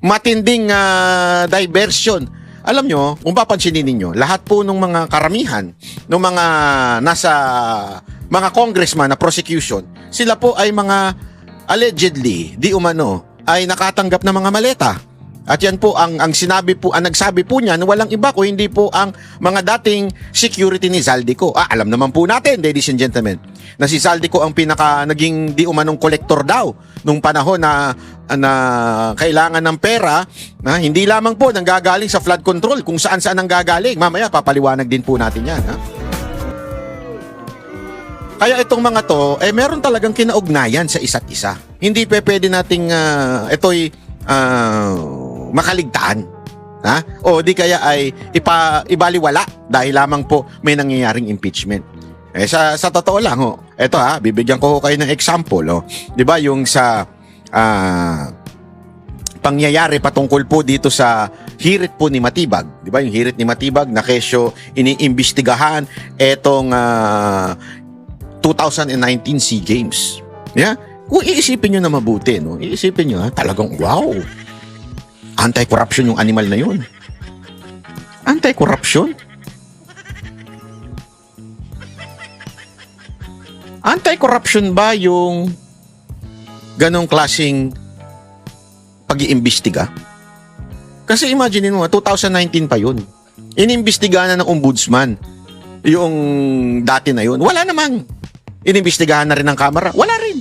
matinding diversion. Alam nyo, kung papansinin ninyo, lahat po ng mga karamihan, ng mga nasa mga congressman na prosecution, sila po ay mga allegedly, di umano, ay nakatanggap ng mga maleta. At yan po ang sinabi po, ang nagsabi po niyan, walang iba ko hindi po ang mga dating security ni Zaldico. Alam naman po natin, ladies and gentlemen, na si Zaldico ang pinaka naging di umanong kolektor daw nung panahon na kailangan ng pera, na hindi lamang po nanggagaling sa flood control, kung saan-saan nanggagaling. Mamaya papaliwanag din po natin yan. Kaya itong mga to, meron talagang kinaugnayan sa isa't isa. Hindi pwede nating ito'y makaligtaan. O di kaya ay ibaliwala dahil lamang po may nangyayaring impeachment. Sa totoo lang, eto bibigyan ko kayo ng example. 'Di ba yung sa pangyayari patungkol po dito sa hirit po ni Matibag. 'Di ba yung hirit ni Matibag na kesyo iniimbestigahan etong 2019 SEA Games. Yeah? Kung iisipin nyo na mabuti, iisipin nyo, talagang wow, anti-corruption yung animal na yun. Anti-corruption? Anti-corruption ba yung ganong klaseng pag-iimbestiga? Kasi imagine mo, 2019 pa yun. Inimbestigahan na ng ombudsman yung dati na yun. Wala namang. Inimbestigahan na rin ng Kamara? Wala rin.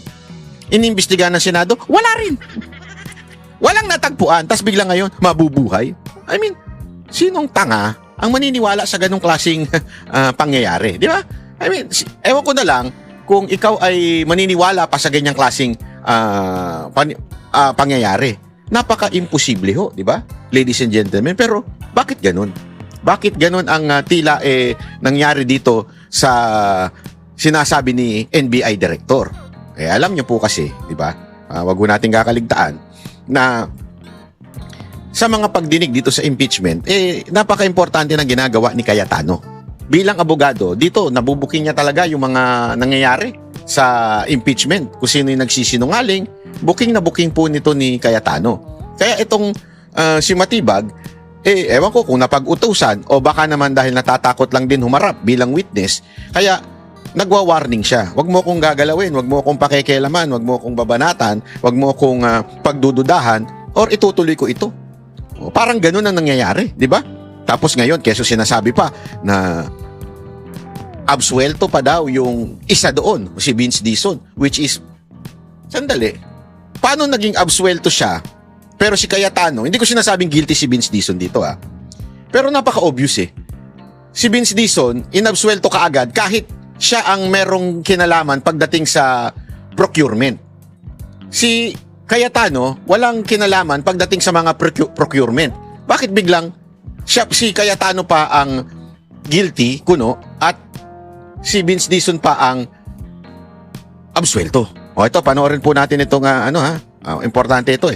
Inimbestigahan ng Senado? Wala rin. Walang natagpuan, tas bigla ngayon, mabubuhay. I mean, sinong tanga ang maniniwala sa ganong klaseng pangyayari? Di ba? I mean, ewan ko na lang kung ikaw ay maniniwala pa sa ganyang klaseng pangyayari. Napaka-imposible ho, di ba? Ladies and gentlemen, pero bakit ganun? Bakit ganun ang tila nangyari dito sa sinasabi ni NBI Director? Alam niyo po kasi, di ba? Wag mo nating kakaligtaan na sa mga pagdinig dito sa impeachment, napaka-importante ng ginagawa ni Cayetano. Bilang abogado, dito nabubuking niya talaga yung mga nangyayari sa impeachment. Kung sino yung nagsisinungaling, booking na booking po nito ni Cayetano. Kaya itong si Matibag, ewan ko kung napag-utusan o baka naman dahil natatakot lang din humarap bilang witness, kaya nagwa-warning siya. Wag mo akong gagalawin, wag mo akong pakikialaman, wag mo akong babanatan, wag mo akong pagdududahan, or itutuloy ko ito. Parang ganun ang nangyayari, di ba? Tapos ngayon, keso sinasabi pa na absuelto pa daw yung isa doon, si Vince Dizon, which is, sandali, paano naging absuelto siya, pero si Cayetano, hindi ko sinasabing guilty si Vince Dizon dito pero napaka-obvious Si Vince Dizon, inabsuelto kaagad kahit siya ang merong kinalaman pagdating sa procurement. Si Cayetano, walang kinalaman pagdating sa mga procurement. Bakit biglang si Cayetano pa ang guilty, kuno, at si Vince Dizon pa ang absuelto? Ito, panoorin po natin itong importante ito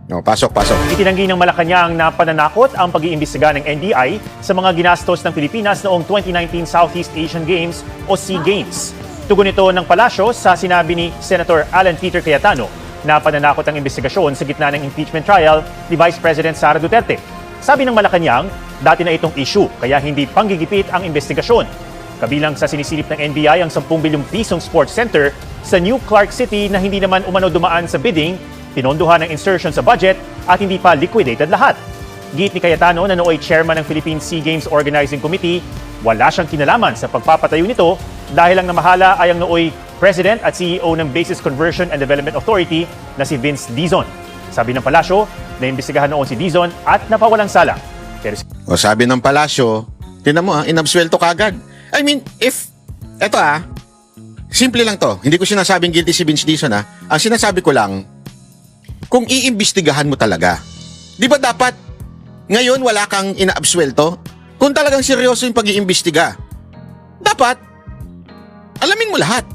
pasok. Itinanggi ng Malacanang na pananakot ang pag-iimbestiga ng NBI sa mga ginastos ng Pilipinas noong 2019 Southeast Asian Games o SEA Games. Tugon ito ng palasyo sa sinabi ni Senator Alan Peter Cayetano na pananakot ang investigasyon sa gitna ng impeachment trial ni Vice President Sara Duterte. Sabi ng Malacanang, dati na itong issue kaya hindi panggigipit ang investigasyon. Kabilang sa sinisilip ng NBI ang 10 bilyong pisong sports center sa New Clark City na hindi naman umano dumaan sa bidding, pinondohan ng insertion sa budget at hindi pa liquidated lahat. Git ni Cayetano na nooy chairman ng Philippine SEA Games Organizing Committee, wala siyang kinalaman sa pagpapatayo nito dahil ang namahala ay ang nooy President at CEO ng Basis Conversion and Development Authority na si Vince Dizon. Sabi ng palasyo, naimbestigahan noon si Dizon at napawalang sala. Pero sabi ng palasyo, tinan mo inabsuelto kagad. I mean, eto simple lang to. Hindi ko sinasabing guilty si Vince Dizon Ang sinasabi ko lang, kung iimbestigahan mo talaga, di ba dapat ngayon wala kang inaabsuelto? Kung talagang seryoso yung pag-iimbestiga, dapat alamin mo lahat.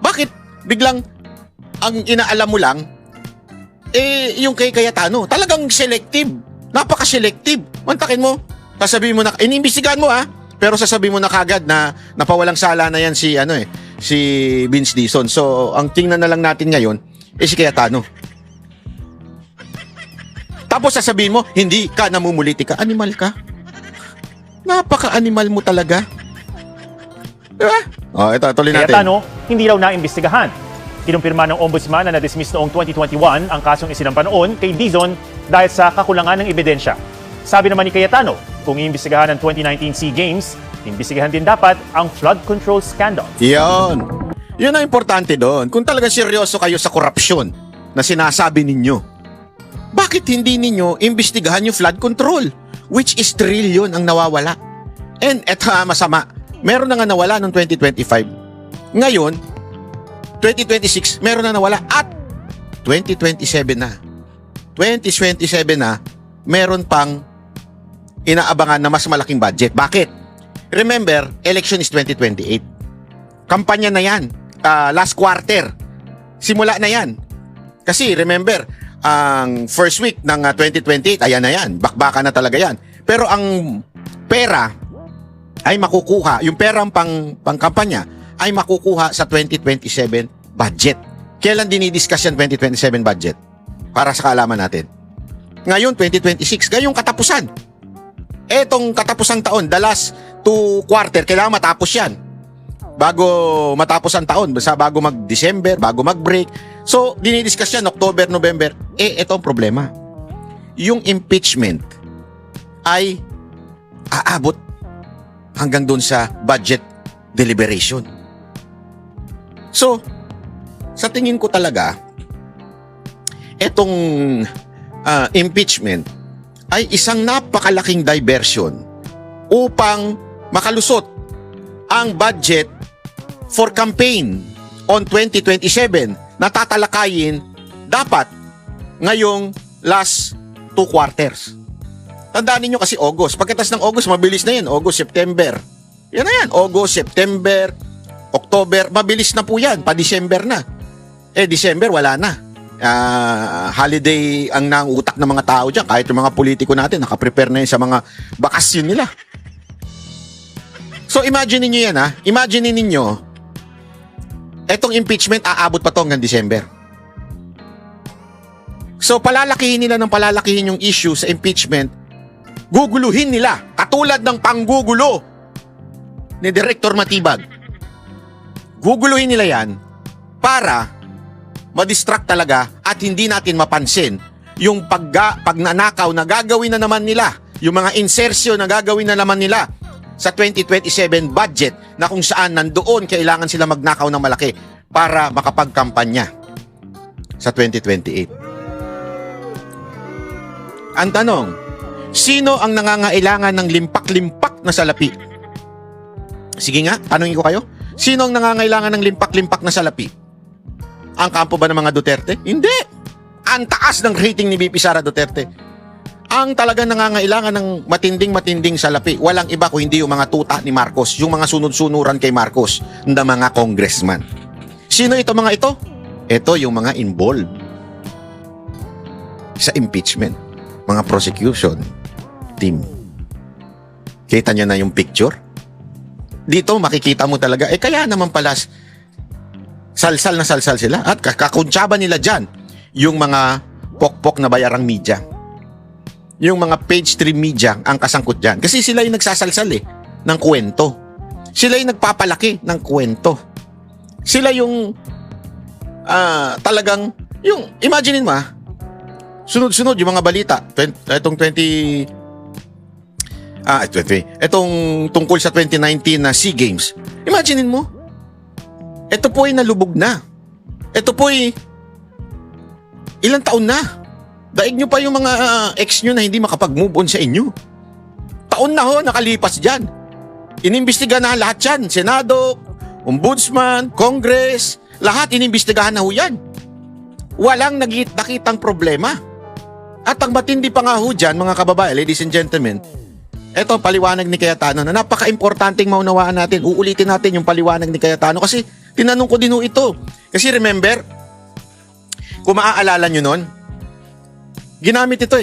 Bakit biglang ang inaalam mo lang yung kay Cayetano? Talagang selective. Napaka-selective. Mantakin mo. Sasabihin mo na, iniimbestigahan mo pero sasabihin mo na kagad na napawalang sala na yan si Vince Dizon. So, ang tingnan na lang natin ngayon si Cayetano. Tapos sasabihin mo, hindi ka namumuliti ka. Animal ka. Napaka-animal mo talaga. Diba? Ito, tuloy natin. Cayetano, hindi raw naimbestigahan. Kinumpirma ng ombudsman na na-dismiss noong 2021 ang kasong isinampa noon kay Dizon dahil sa kakulangan ng ebidensya. Sabi naman ni Cayetano, kung iimbestigahan ng 2019 SEA Games, imbestigahan din dapat ang flood control scandal. Yun. Yun ang importante doon. Kung talaga seryoso kayo sa korupsyon na sinasabi ninyo, bakit hindi ninyo imbestigahan yung flood control? Which is trillion ang nawawala. And eto masama, meron na nga nawala noong 2025. Ngayon, 2026, meron na nawala at 2027 na. 2027 na, meron pang inaabangan na mas malaking budget. Bakit? Remember, election is 2028. Kampanya na yan. Last quarter. Simula na yan. Kasi remember, ang first week ng 2028, ayan na yan. Bakbaka na talaga yan. Pero ang pera ay makukuha, yung perang pang-kampanya ay makukuha sa 2027 budget. Kailan dinidiscuss yan 2027 budget? Para sa kaalaman natin. Ngayon, 2026, ngayong katapusan. Etong katapusang taon, the last 2 quarter, kailangan matapos yan. Bago matapos ang taon, bago mag-December, bago mag-break. So, dinidiscuss yan, October, November. Ito ang problema. Yung impeachment ay aabot hanggang doon sa budget deliberation. So, sa tingin ko talaga, etong impeachment ay isang napakalaking diversion upang makalusot ang budget for campaign on 2027 na tatalakayin dapat ngayong last 2 quarters. Tandaan niyo kasi August. Pagkatapos ng August, mabilis na yan. August, September. Yan na yan. August, September, October. Mabilis na po yan. Pa-December na. December, wala na. Holiday ang nangutak ng mga tao dyan. Kahit yung mga politiko natin, nakaprepare na yun sa mga bakasyon nila. So, imagine niyo yan, ha? Imagine niyo, etong impeachment, aabot pa to hanggang December. So, palalakihin nila ng palalakihin yung issue sa impeachment, guguluhin nila, katulad ng panggugulo ni Director Matibag. Guguluhin nila yan para madistract talaga at hindi natin mapansin yung pagnanakaw na gagawin na naman nila, yung mga insertion na gagawin na naman nila sa 2027 budget na kung saan nandoon kailangan sila magnakaw ng malaki para makapagkampanya sa 2028. Ang tanong, sino ang nangangailangan ng limpak-limpak na salapi? Sige nga, tanongin ko kayo. Sino ang nangangailangan ng limpak-limpak na salapi? Ang kampo ba ng mga Duterte? Hindi. Ang taas ng rating ni VP Sara Duterte. Ang talagang nangangailangan ng matinding-matinding salapi, walang iba kung hindi yung mga tuta ni Marcos, yung mga sunod-sunuran kay Marcos, na mga congressman. Sino ito mga ito? Ito yung mga involved sa impeachment, mga prosecution team. Kita nyo na yung picture? Dito makikita mo talaga, kaya naman pala salsal na salsal sila at kakuntsaba nila dyan yung mga pokpok na bayarang media. Yung mga page 3 media ang kasangkot dyan. Kasi sila yung nagsasalsal ng kwento. Sila yung nagpapalaki ng kwento. Sila yung talagang, yung imaginein mo sunod-sunod yung mga balita. Itong tungkol sa 2019 na SEA Games. Imaginein mo, ito po ay nalubog na. Ito po ay ilang taon na. Daig nyo pa yung mga ex nyo na hindi makapag-move on sa inyo. Taon na nakalipas dyan. Inimbestiga na lahat yan. Senado, Ombudsman, Congress, lahat inimbestigahan na yan. Walang nakitang problema. At ang matindi pa nga dyan, mga kababayan, ladies and gentlemen, eto paliwanag ni Cayetano na napaka-importanting maunawaan natin. Uulitin natin yung paliwanag ni Cayetano kasi tinanong ko din ito. Kasi remember, kung maaalala nyo nun, ginamit ito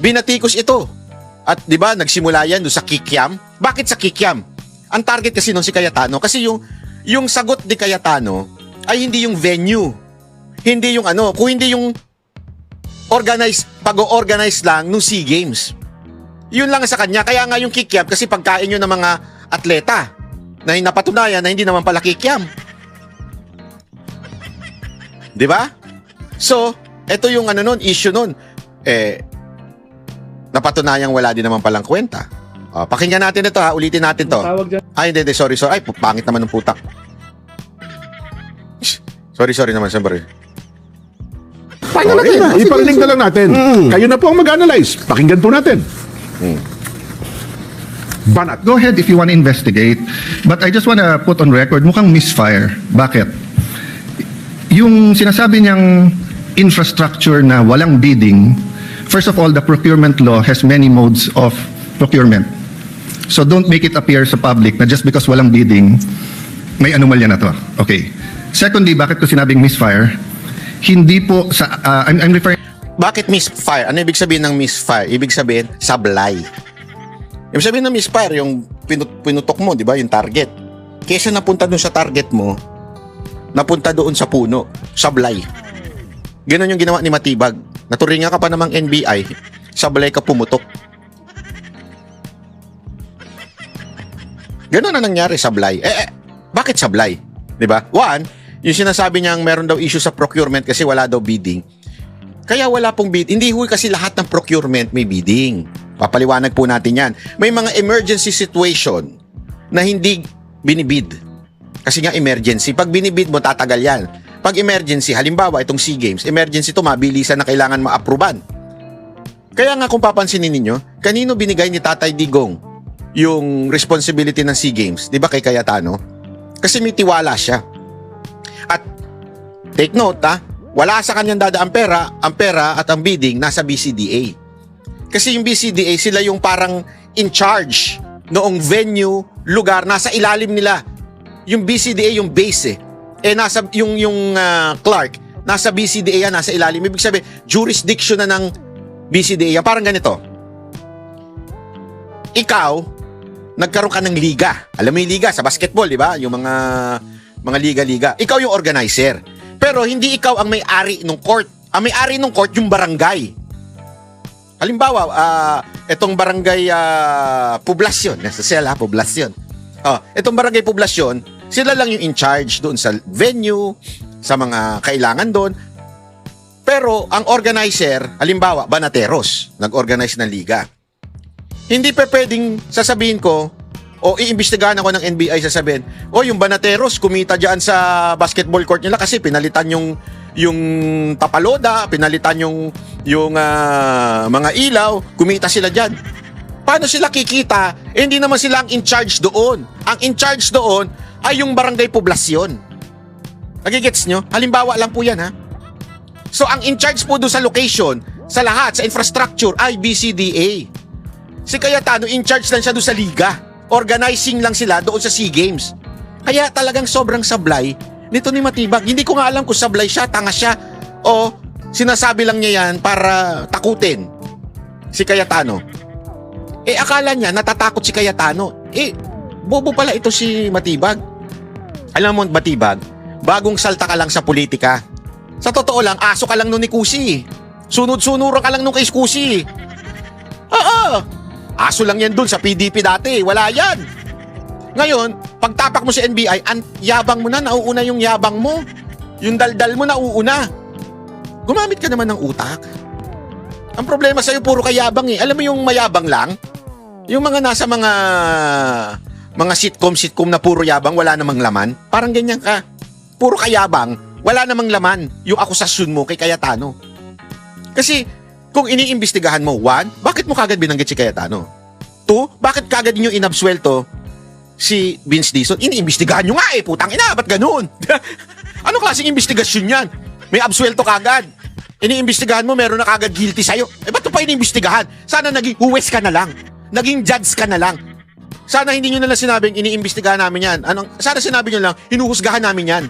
binatikos ito. At di ba nagsimula yan doon sa Kikiam? Bakit sa Kikiam? Ang target kasi noon si Cayetano kasi yung sagot ni Cayetano ay hindi yung venue. Hindi yung kung hindi yung pag-organize lang ng SEA Games. Yun lang sa kanya. Kaya nga yung kikiam, kasi pagkain yun ng mga atleta na napatunayan na hindi naman pala kikiam. Di ba? So, ito yung issue nun. Napatunayang wala din naman palang kwenta. Pakinggan natin ito ha, ulitin natin to. Ay, hindi, sorry. Ay, pangit naman ng putak. Sorry naman, siyempre. Paano natin? Iparinig na lang natin. Kayo na po ang mag-analyze. Pakinggan po natin. Banat. Go ahead if you want to investigate. But I just want to put on record, mukhang misfire. Bakit? Yung sinasabi niyang infrastructure na walang bidding, first of all, the procurement law has many modes of procurement. So don't make it appear sa public na just because walang bidding, may anomalya na to. Okay. Secondly, bakit ko sinabing misfire? Hindi po sa, I'm referring... Bakit misfire? Ano ibig sabihin ng misfire? Ibig sabihin, sablay. Ibig sabihin ng misfire, yung pinutok mo, di ba? Yung target. Kesa napunta doon sa target mo, napunta doon sa puno, sablay. Ganon yung ginawa ni Matibag. Naturingan ka pa namang NBI, sablay ka pumutok. Ganon na nangyari, sablay. Bakit sablay? Di ba? One, yung sinasabi niyang meron daw issue sa procurement kasi wala daw bidding. Kaya wala pong bid. Hindi kasi lahat ng procurement may bidding. Papaliwanag po natin yan. May mga emergency situation na hindi binibid. Kasi nga emergency. Pag binibid mo, tatagal yan. Pag emergency, halimbawa itong SEA Games, emergency to, mabilisan na kailangan ma-approvean. Kaya nga kung papansinin ninyo, kanino binigay ni Tatay Digong yung responsibility ng SEA Games? Di ba kay Cayetano? Kasi may tiwala siya. At take note wala sa kanyang dadaang pera, ang pera at ang bidding nasa BCDA. Kasi yung BCDA, sila yung parang in charge noong venue, lugar, nasa ilalim nila. Yung BCDA yung base nasa yung Clark, nasa BCDA yan, nasa ilalim. Ibig sabihin, jurisdiction na ng BCDA yan. Parang ganito. Ikaw, nagkaroon ka ng liga. Alam mo yung liga sa basketball, di ba? Yung mga liga-liga. Ikaw yung organizer. Pero hindi ikaw ang may-ari ng court. Ang may-ari ng court yung barangay. Halimbawa, itong barangay Poblacion. Nasa sela, Poblacion. Itong barangay Poblacion, sila lang yung in charge doon sa venue, sa mga kailangan doon. Pero ang organizer, halimbawa, Banateros, nag-organize ng liga. Hindi pa pwedeng sasabihin ko, o iimbestigahan ako ng NBI, sasabihin, yung Banateros kumita dyan sa basketball court nila kasi pinalitan yung tapaloda, pinalitan yung mga ilaw, kumita sila dyan. Paano sila kikita? Hindi naman sila ang in charge doon. Ang in charge doon ay yung barangay Poblacion. Nagigets nyo? Halimbawa lang po yan, ha? So ang in charge po doon sa location, sa lahat, sa infrastructure ay BCDA. Si Cayetano, in charge lang siya doon sa liga. Organizing lang sila doon sa SEA Games. Kaya talagang sobrang sablay nito ni Matibag. Hindi ko nga alam kung sablay siya, tanga siya, o sinasabi lang niya yan para takutin si Cayetano. Akala niya natatakot si Cayetano. Bobo pala ito si Matibag. Alam mo, Matibag, bagong salta ka lang sa politika. Sa totoo lang, aso ka lang nun ni Kusi. Sunod-sunuran ka lang nung kay Kusi. Aso lang yan dun sa PDP dati. Wala yan. Ngayon, pagtapak mo sa NBI, ang yabang mo na, nauuna yung yabang mo. Yung daldal mo, nauuna. Gumamit ka naman ng utak. Ang problema sa'yo, puro kayabang Alam mo yung mayabang lang? Yung mga nasa mga sitcom na puro yabang, wala namang laman. Parang ganyan ka. Puro kayabang, wala namang laman yung akusasyon mo kay Cayetano. Kasi, kung iniimbestigahan mo, 1, bakit mo kagad binanggit si Cayetano? 2, bakit kagad niyo inabsuelto si Vince Dizon? Iniimbestigahan nyo nga putang ina, ba't ganun? Anong klaseng investigasyon yan? May absuelto kagad. Iniimbestigahan mo, meron na kagad guilty sa'yo. Ba't pa iniimbestigahan? Sana naging huwes ka na lang. Naging judge ka na lang. Sana hindi nyo na lang sinabing iniimbestigahan namin yan. Sana sinabi nyo lang, hinuhusgahan namin yan.